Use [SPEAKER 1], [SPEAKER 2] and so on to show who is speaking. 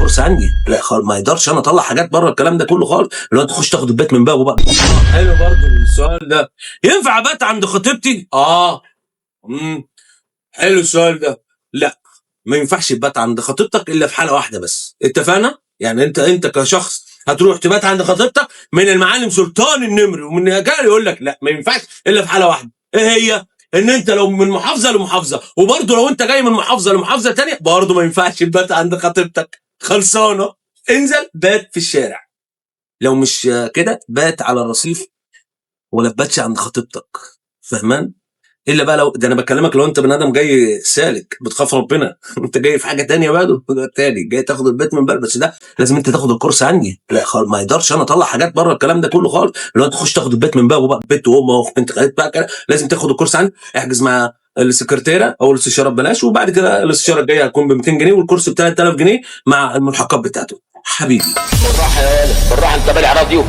[SPEAKER 1] الكورس عندي. لا ما يقدرش انا اطلع حاجات بره الكلام ده كله خالص، اللي هو تخش تاخد البيت من بابه بقى. حلو برضه السؤال ده. ينفع ابات عند خطيبتي؟ حلو السؤال ده. لا، ما ينفعش تبات عند خطيبتك الا في حاله واحده بس، اتفقنا؟ يعني انت كشخص هتروح تبات عند خطيبتك، من المعلم سلطان النمري ومن رجال يقول لك لا ما ينفعش الا في حاله واحده. ايه هي؟ ان انت لو من محافظه لمحافظه، وبرضه لو انت جاي من محافظه لمحافظه ثانيه برضه ما ينفعش تبات عند خطيبتك. خلصانه؟ انزل بات في الشارع. لو مش كده بات على الرصيف، ولا تباتش عند خطيبتك. فهمان؟ الا بقى لو ده انا بكلمك لو انت بني ادم جاي سالك بتخاف ربنا انت جاي في حاجه تانية بقى تاني جاي تاخد البيت من بره، بس ده لازم انت تاخد الكورس عندي. لا ما يقدرش انا اطلع حاجات بره الكلام ده كله خالص، اللي هو تخش تاخد البيت من بابه بقى، بيت وامه انت خليت بقى كده. لازم تاخد الكورس عندي. احجز مع السكرتيره او الاستشاره ببلاش، وبعد كده الاستشاره الجايه هتكون ب 200 جنيه، والكورس ب 3000 جنيه مع الملحقات بتاعته. حبيبي
[SPEAKER 2] بالراحه يا ولد، بالراحه، انت بالي على راديو.